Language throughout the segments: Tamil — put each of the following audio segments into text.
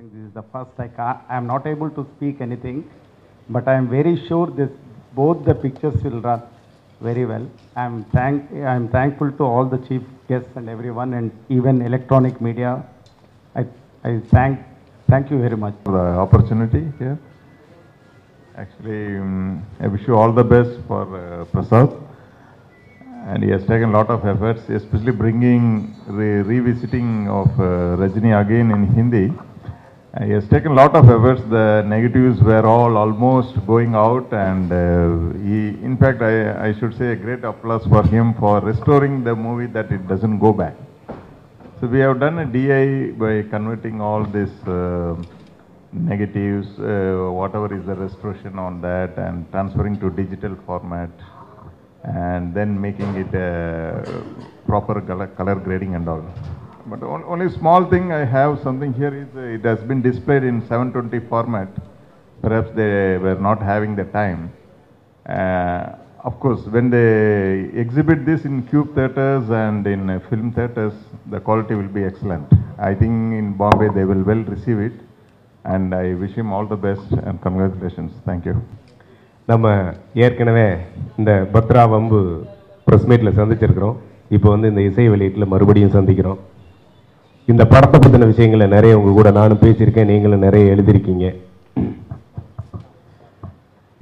think this is the first I am not able to speak anything, but I am very sure this both the pictures will run very well. I am thankful to all the chief guests and everyone, and even electronic media. I thank you very much for the opportunity here. Actually, I wish you all the best for Prasad, and he has taken a lot of efforts, especially bringing revisiting of Rajini again in Hindi. He has taken a lot of efforts. The negatives were all almost going out, and in fact, I should say a great applause for him for restoring the movie that it doesn't go back. So we have done a DI by converting all this negatives, whatever is the restoration on that, and transferring to digital format, and then making it a proper color grading and all. But only small thing I have something here is it has been displayed in 720 format. Perhaps they were not having the time. Of course, when they exhibit this in Cube theaters and in film theaters, the quality will be excellent. I think in Bombay they will well receive it, and I wish him all the best and congratulations. Thank you. நம்ம ஏற்கனவே இந்த பத்ரா வம்பு ப்ரெஸ் மீட்டில் சந்திச்சிருக்கிறோம். இப்போ வந்து இந்த இசை வெளியீட்டில் மறுபடியும் சந்திக்கிறோம். இந்த படத்தை பற்றின விஷயங்களை நிறைய உங்கள் கூட நானும் பேசியிருக்கேன், நீங்களும் நிறைய எழுதியிருக்கீங்க.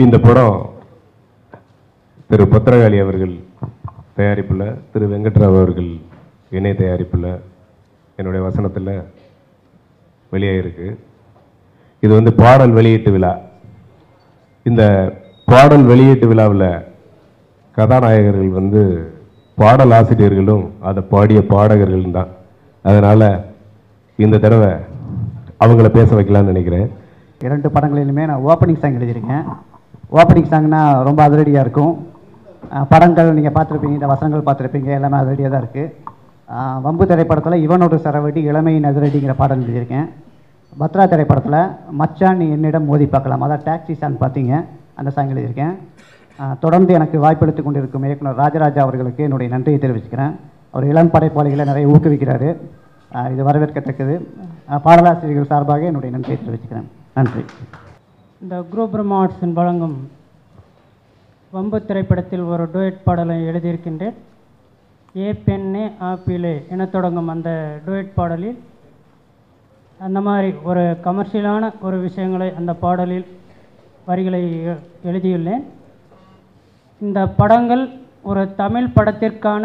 இந்த படம் திரு பத்திரகாளி அவர்கள் தயாரிப்பில், திரு வெங்கட்ராவ் அவர்கள் இணை தயாரிப்பில், என்னுடைய வசனத்தில் வெளியாகிருக்கு. இது வந்து பாடல் வெளியீட்டு விழா. இந்த பாடல் வெளியீட்டு விழாவில் கதாநாயகர்கள் வந்து பாடல் ஆசிரியர்களும் அதை பாடிய பாடகர்களும் தான். அதனால் இந்த தடவை அவங்கள பேச வைக்கலான்னு நினைக்கிறேன். 2 படங்களிலுமே நான் ஓப்பனிங் சாங் எழுதியிருக்கேன். ஓப்பனிங் சாங்னா ரொம்ப அதிரடியாக இருக்கும். படங்கள் நீங்கள் பார்த்துருப்பீங்க, இந்த வசனங்கள் பார்த்துருப்பீங்க, எல்லாமே அதிரடியாக தான் இருக்குது. வம்பு திரைப்படத்தில் இவனோட சரவடி இளமையின் அதிரடிங்கிற பாடல் எழுதியிருக்கேன். பத்ரா திரைப்படத்தில் மச்சான் நீ என்னிடம் மோதி பார்க்கலாம், அதான் டாக்ஸி சாங் பார்த்தீங்க, அந்த சாங் எழுதியிருக்கேன். தொடர்ந்து எனக்கு வாய்ப்பளித்து கொண்டிருக்கும் இயக்குனர் ராஜராஜா அவர்களுக்கு என்னுடைய நன்றியை தெரிவிச்சுக்கிறேன். அவர் இளம் படைப்பாளிகளை நிறைய ஊக்குவிக்கிறாரு, இது வரவேற்கத்தக்கது. பாடலாசிரியர்கள் சார்பாக என்னுடைய நன்றியை தெரிவிச்சுக்கிறேன். நன்றி. இந்த குரு பிரம்மா ஆர்ட்ஸின் வழங்கும் வம்பு திரைப்படத்தில் ஒரு டுயட் பாடலை எழுதியிருக்கின்றேன். ஏ பெண்ணே ஆப்பிளே என தொடங்கும் அந்த டுயட் பாடலில் அந்த மாதிரி ஒரு கமர்ஷியலான ஒரு விஷயங்களை அந்த பாடலில் வரிகளை எழுதியுள்ளேன். இந்த படங்கள் ஒரு தமிழ் படத்திற்கான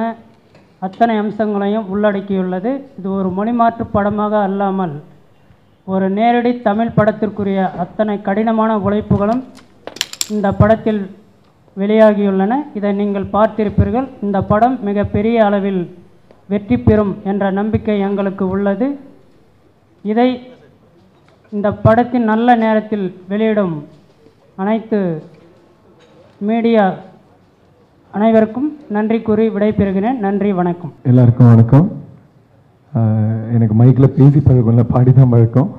அத்தனை அம்சங்களையும் உள்ளடக்கியுள்ளது. இது ஒரு மொழிமாற்று படமாக அல்லாமல் ஒரு நேரடி தமிழ் படத்திற்குரிய அத்தனை கடினமான உழைப்புகளும் இந்த படத்தில் வெளியாகியுள்ளன. இதை நீங்கள் பார்த்திருப்பீர்கள். இந்த படம் மிகப்பெரிய அளவில் வெற்றி பெறும் என்ற நம்பிக்கை எங்களுக்கு உள்ளது. இதை இந்த படத்தின் நல்ல நேரத்தில் வெளியிடும் அனைத்து மீடியா அனைவருக்கும் நன்றி கூறி விடைபெறுகிறேன். நன்றி, வணக்கம். எல்லாருக்கும் வணக்கம். எனக்கு மைக்கில் பேசி பழக்கம், பாடி தான் பழக்கம்.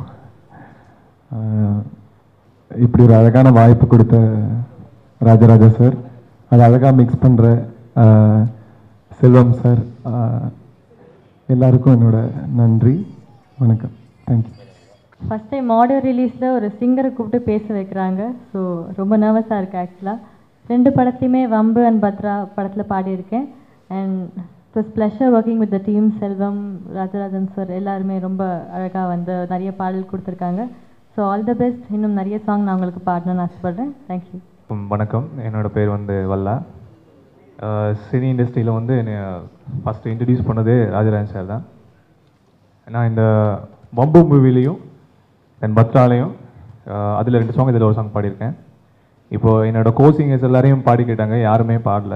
இப்படி ஒரு அழகான வாய்ப்பு கொடுத்த ராஜராஜா சார், அதை அழகாக மிக்ஸ் பண்ணுற செல்வம் சார், எல்லாருக்கும் என்னோட நன்றி, வணக்கம். தேங்க்யூ. ஃபஸ்ட் டைம் ஆடியோ ரிலீஸில் ஒரு சிங்கரை கூப்பிட்டு பேச வைக்கிறாங்க. ஸோ ரொம்ப நர்வஸாக இருக்குது. ஆக்சுவலாக 2 படத்தையுமே வம்பு அண்ட் பத்ரா படத்தில் பாடியிருக்கேன். And it was pleasure working with the team. Selvam, Rajarajan sir எல்லாருமே ரொம்ப அழகாக வந்து நிறைய பாடல் கொடுத்துருக்காங்க. So all the best. இன்னும் நிறைய சாங் நான் உங்களுக்கு பாடணும்னு ஆசைப்பட்றேன். தேங்க்யூ. வணக்கம். என்னோடய பேர் வந்து வல்லா. சினி இண்டஸ்ட்ரியில் வந்து என்னை ஃபஸ்ட்டு இன்ட்ரடியூஸ் பண்ணதே ராஜராஜன் சார் தான். நான் இந்த வம்பு மூவிலையும் தென் பத்ராலையும் அதில் 2 சாங், இதில் ஒரு சாங் பாடியிருக்கேன். இப்போது என்னோடய கோசிங்கர்ஸ் எல்லாரையும் பாடி கேட்டாங்க, யாருமே பாடல.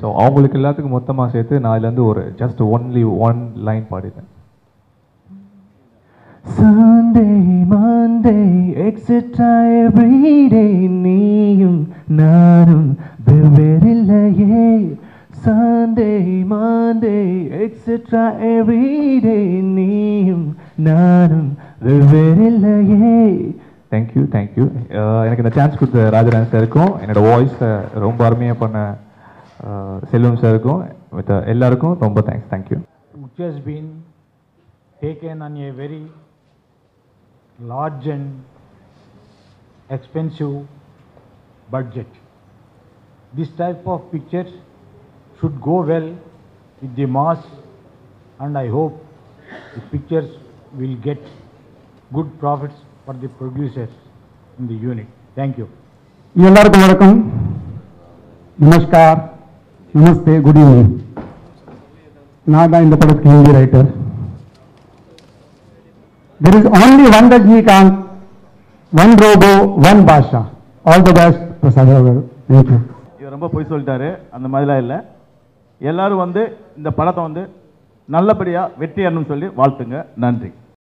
ஸோ அவங்களுக்கு எல்லாத்துக்கும் மொத்தமாக சேர்த்து நான் இதுலேருந்து ஒரு ஜஸ்ட் ஒன்லி 1 லைன் பாடிட்டேன். Sunday, Monday, etc. every day நீயும் நானும் வெவ்வேறில்லையே. Sunday, Monday, etc. every day நீயும் நானும் வெவ்வேறில்லையே. தேங்க்யூ. எனக்கு இந்த சான்ஸ் கொடுத்த ராஜராஜன் சாருக்கும், என்னோட வாய்ஸை ரொம்ப அருமையாக பண்ண செல்வம் சாருக்கும், வித் எல்லாருக்கும் ரொம்ப thanks. Thank you. Which has been taken on a very large and expensive budget. This type of pictures should go well with the mass, and I hope the pictures will get good profits for the producers in the unit. Thank you. எல்லாருக்கும் வணக்கம், நமஸ்கார், நமஸ்தே, குட் ஈவினிங். நான் தான் இந்த படத்துக்கு Hindi writer. There is only one Rajnikant, one robo, one Basha. All the best, Prasad Garu. Thank you. இவர் ரொம்ப பொய் சொல்லிட்டாரு, அந்த மாதிரிலாம் இல்லை. எல்லாரும் வந்து இந்த படத்தை வந்து நல்லபடியாக வெற்றி அணுன்னு சொல்லி வாழ்த்துங்க. நன்றி.